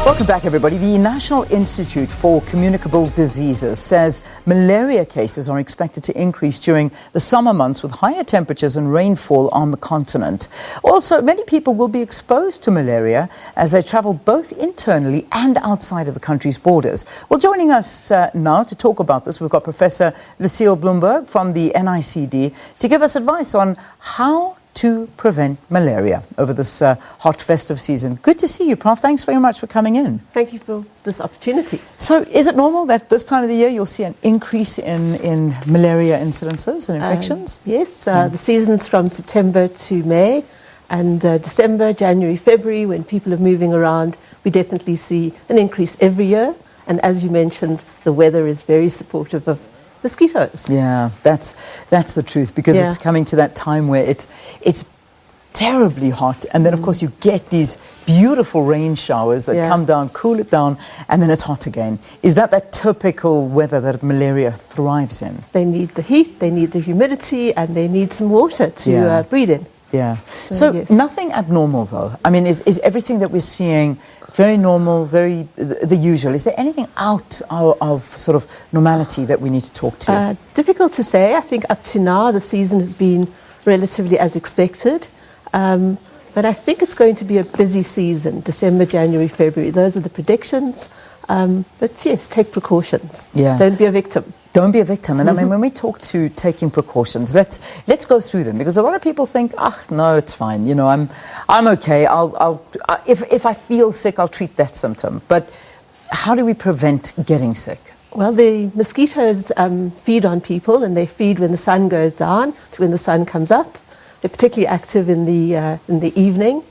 Welcome back, everybody. The National Institute for Communicable Diseases says malaria cases are expected to increase during the summer months with higher temperatures and rainfall on the continent. Also, many people will be exposed to malaria as they travel both internally and outside of the country's borders. Well, joining us now to talk about this, we've got Professor Lucille Blumberg from the NICD to give us advice on how to prevent malaria over this hot festive season. Good to see you, Prof. Thanks very much for coming in. Thank you for this opportunity. So is it normal that this time of the year you'll see an increase in malaria incidences and infections? Yes, the season's from September to May, and December, January, February, when people are moving around, we definitely see an increase every year. And as you mentioned, the weather is very supportive of mosquitoes. Yeah, that's the truth, because it's coming to that time where it's terribly hot, and then of course you get these beautiful rain showers that come down, cool it down, and then it's hot again. Is that typical weather that malaria thrives in? They need the heat, they need the humidity, and they need some water to breed in. Yeah. So yes. Nothing abnormal though. I mean, is everything that we're seeing very normal, very the usual? Is there anything out of sort of normality that we need to talk to? Difficult to say. I think up to now the season has been relatively as expected. But I think it's going to be a busy season, December, January, February. Those are the predictions. But yes, take precautions. Yeah. Don't be a victim. Don't be a victim. And I mean, when we talk to taking precautions, let's go through them, because a lot of people think, no, it's fine. You know, I'm okay. If I feel sick, I'll treat that symptom. But how do we prevent getting sick? Well, the mosquitoes feed on people, and they feed when the sun goes down to when the sun comes up. They're particularly active in the evening,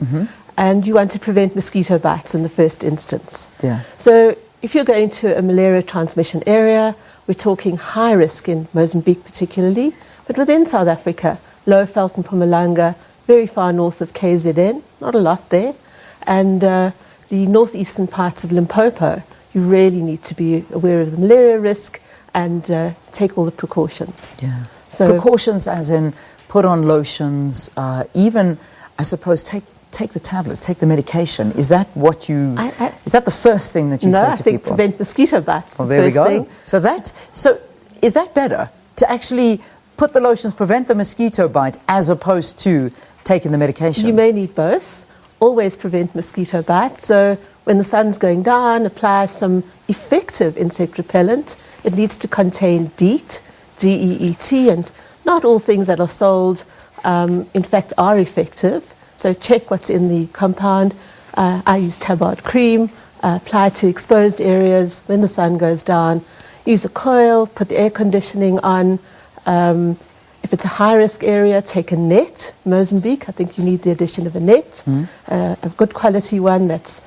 and you want to prevent mosquito bites in the first instance. Yeah. So if you're going to a malaria transmission area, we're talking high risk in Mozambique particularly, but within South Africa, Lowveld and Mpumalanga, very far north of KZN, not a lot there, and the northeastern parts of Limpopo, you really need to be aware of the malaria risk and take all the precautions. Yeah. So precautions as in put on lotions, even, I suppose, take the tablets, take the medication. Is that what you? Is that the first thing that you say to people? No, I think prevent mosquito bites. Well, there we go. So is that better to actually put the lotions, prevent the mosquito bite, as opposed to taking the medication? You may need both. Always prevent mosquito bites. So when the sun's going down, apply some effective insect repellent. It needs to contain DEET, D-E-E-T, and not all things that are sold, in fact, are effective. So check what's in the compound. I use Tabard cream, apply to exposed areas when the sun goes down. Use a coil, put the air conditioning on. If it's a high-risk area, take a net. Mozambique, I think you need the addition of a net, a good quality one that's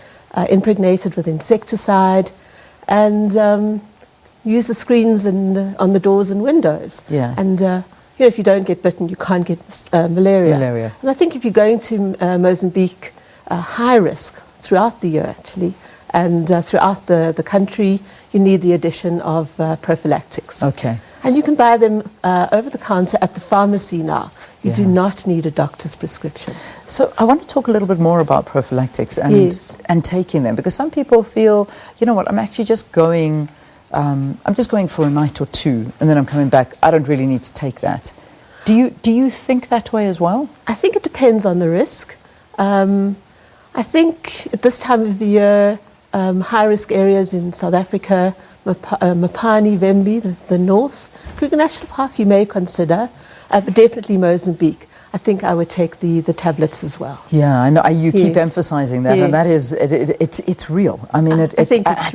impregnated with insecticide, and use the screens on the doors and windows. Yeah. And if you don't get bitten, you can't get malaria. And I think if you're going to Mozambique, high risk throughout the year, actually, and throughout the country, you need the addition of prophylactics. Okay. And you can buy them over the counter at the pharmacy now. You do not need a doctor's prescription. So I want to talk a little bit more about prophylactics and taking them, because some people feel, you know what, I'm actually just going... I'm just going for a night or two, and then I'm coming back. I don't really need to take that. Do you think that way as well? I think it depends on the risk. I think at this time of the year, high-risk areas in South Africa, Mopani, Vembi, the north, Kruger National Park you may consider, but definitely Mozambique. I think I would take the tablets as well. Yeah, I know. You keep emphasizing that, and that is, it's real. I mean, I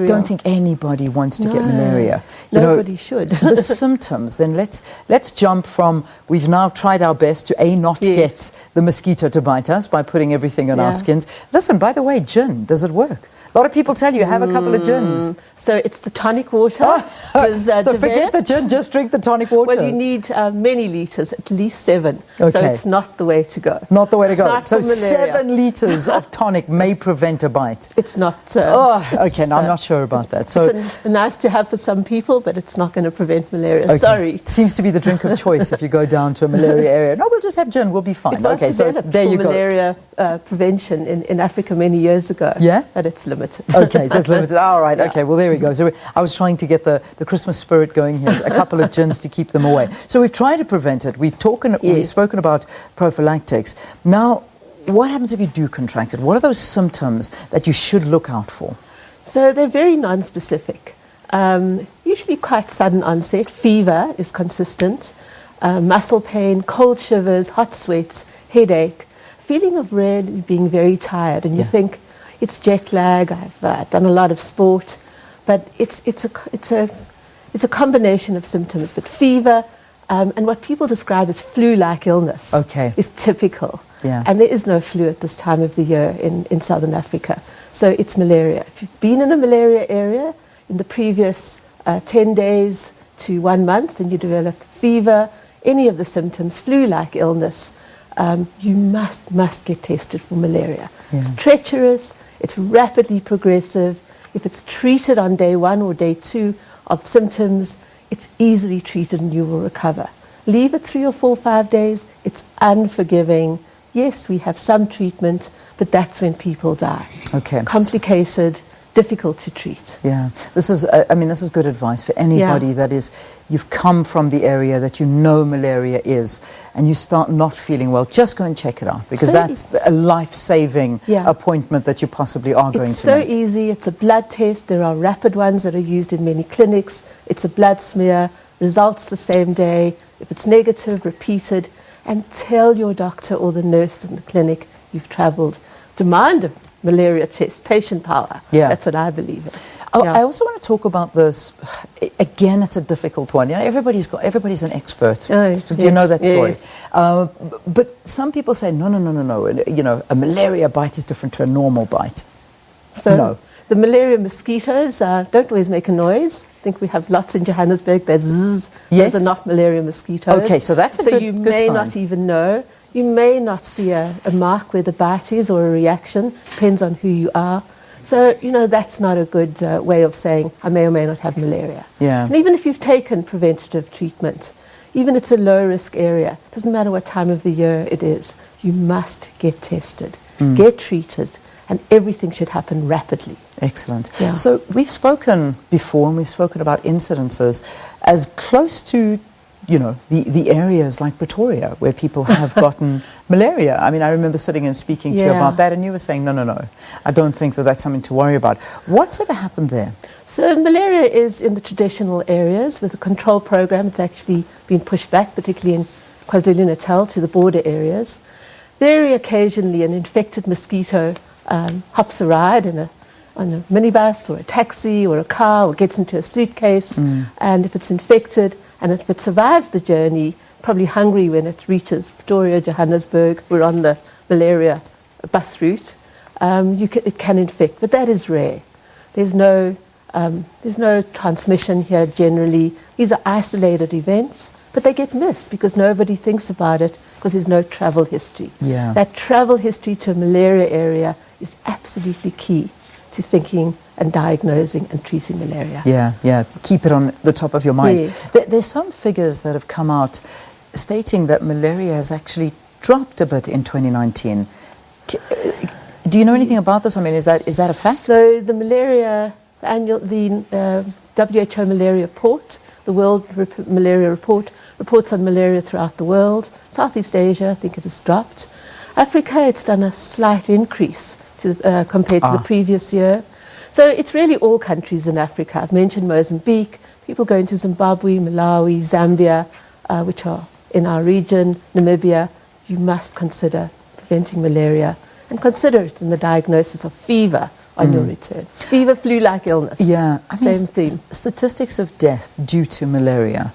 don't think anybody wants to get malaria. Nobody should. The symptoms, then let's jump from, we've now tried our best to not get the mosquito to bite us by putting everything on our skins. Listen, by the way, gin, does it work? A lot of people tell you, have a couple of gins. So it's the tonic water. So forget the gin, just drink the tonic water. Well, you need many litres, at least 7. Okay. So it's not the way to go. Not the way to It's go. not So for malaria. 7 litres of tonic may prevent a bite. It's not. Okay, no, I'm not sure about that. So it's nice to have for some people, but it's not going to prevent malaria. okay. Sorry. It seems to be the drink of choice if you go down to a malaria area. No, we'll just have gin. We'll be fine. It was Okay, so developed there for you go. malaria prevention in Africa many years ago. Yeah? But it's limited. Okay, so it's limited. All right, Yeah. okay, well, there we go. So I was trying to get the Christmas spirit going here. A couple of gins to keep them away. So we've tried to prevent it. We've spoken about prophylactics. Now, what happens if you do contract it? What are those symptoms that you should look out for? So they're very non-specific. Usually quite sudden onset. Fever is consistent. Muscle pain, cold shivers, hot sweats, headache, feeling of really being very tired. And you think, it's jet lag, I've done a lot of sport. But it's a combination of symptoms. But fever and what people describe as flu-like illness is typical. Yeah. And there is no flu at this time of the year in Southern Africa. So it's malaria. If you've been in a malaria area in the previous 10 days to 1 month and you develop fever, any of the symptoms, flu-like illness, you must get tested for malaria. Yeah. It's treacherous, it's rapidly progressive. If it's treated on day 1 or day 2 of symptoms, it's easily treated and you will recover. Leave it 3 or 4 or 5 days, it's unforgiving. Yes, we have some treatment, but that's when people die. Okay. Complicated, difficult to treat. Yeah, this is good advice for anybody that is, you've come from the area that you know malaria is, and you start not feeling well, just go and check it out, because that's a life-saving appointment that you possibly are going to It's so make. easy. It's a blood test. There are rapid ones that are used in many clinics. It's a blood smear, results the same day. If it's negative, repeated, and tell your doctor or the nurse in the clinic you've travelled. Demand a malaria test, patient power. Yeah. That's what I believe in. Oh, I also want to talk about this. Again, it's a difficult one. You know, everybody's an expert. You know that story. Yes. But some people say, no. You know, a malaria bite is different to a normal bite. So the malaria mosquitoes don't always make a noise. I think we have lots in Johannesburg. They're zzz. Yes. Those are not malaria mosquitoes. Okay, so that's a so good you good may sign. not even know. You may not see a mark where the bite is or a reaction. Depends on who you are. So, you know, that's not a good way of saying I may or may not have malaria. Yeah. And even if you've taken preventative treatment, even if it's a low-risk area, doesn't matter what time of the year it is, you must get tested, get treated, and everything should happen rapidly. Excellent. Yeah. So we've spoken before, and we've spoken about incidences as close to, you know, the areas like Pretoria where people have gotten malaria. I mean, I remember sitting and speaking to you about that, and you were saying, no, I don't think that's something to worry about. What's ever happened there? So malaria is in the traditional areas with a control program. It's actually been pushed back, particularly in KwaZulu-Natal, to the border areas. Very occasionally, an infected mosquito hops a ride on a minibus or a taxi or a car or gets into a suitcase, and if it's infected, and if it survives the journey, probably hungry when it reaches Pretoria, Johannesburg, we're on the malaria bus route, it can infect, but that is rare. There's no transmission here generally. These are isolated events, but they get missed because nobody thinks about it because there's no travel history. Yeah. That travel history to a malaria area is absolutely key to thinking and diagnosing and treating malaria. Yeah. Keep it on the top of your mind. Yes. There's some figures that have come out stating that malaria has actually dropped a bit in 2019. Do you know anything about this? I mean, is that a fact? So the malaria, the WHO malaria report, the World Malaria Report, reports on malaria throughout the world. Southeast Asia, I think it has dropped. Africa, it's done a slight increase compared to the previous year. So it's really all countries in Africa. I've mentioned Mozambique, people going to Zimbabwe, Malawi, Zambia, which are in our region, Namibia. You must consider preventing malaria and consider it in the diagnosis of fever on your return. Fever, flu-like illness. Yeah. I mean, Same theme. Statistics of death due to malaria,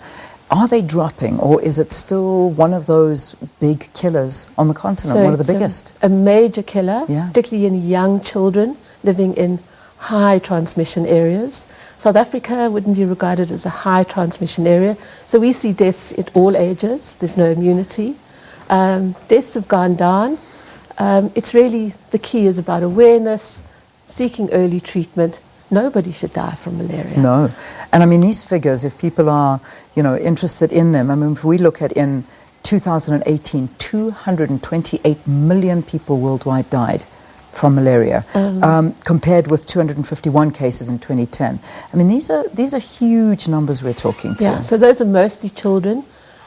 are they dropping, or is it still one of those big killers on the continent, one of the biggest? A major killer, Yeah. particularly in young children living in high transmission areas. South Africa wouldn't be regarded as a high transmission area, so we see deaths at all ages. There's no immunity. Deaths have gone down. It's really, the key is about awareness, seeking early treatment. Nobody should die from malaria. No. And I mean, these figures, if people are, interested in them, I mean, if we look at in 2018, 228 million people worldwide died from malaria, compared with 251 cases in 2010. I mean, these are huge numbers we're talking to. Yeah, so those are mostly children,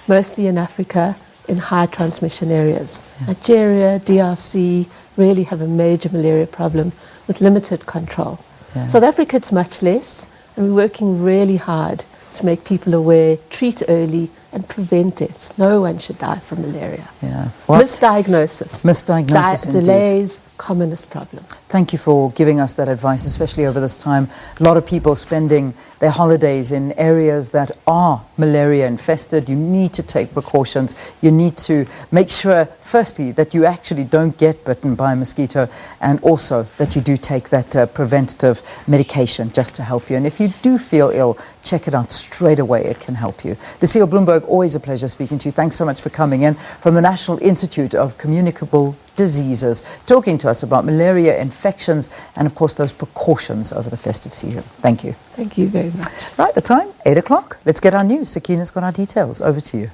mostly in Africa, in high transmission areas. Yeah. Nigeria, DRC really have a major malaria problem with limited control. Yeah. South Africa, it's much less, and we're working really hard to make people aware, treat early, and prevent deaths. No one should die from malaria. Yeah. Misdiagnosis. Misdiagnosis, delays, commonest problem. Thank you for giving us that advice, especially over this time. A lot of people spending their holidays in areas that are malaria infested. You need to take precautions. You need to make sure, firstly, that you actually don't get bitten by a mosquito, and also that you do take that preventative medication just to help you. And if you do feel ill, check it out straight away. It can help you. Lucille Blumberg, always a pleasure speaking to you. Thanks so much for coming in from the National Institute of Communicable Diseases, talking to us about malaria infections and, of course, those precautions over the festive season. Thank you. Thank you very much. Right, the time, 8 o'clock. Let's get our news. Sakina's got our details. Over to you.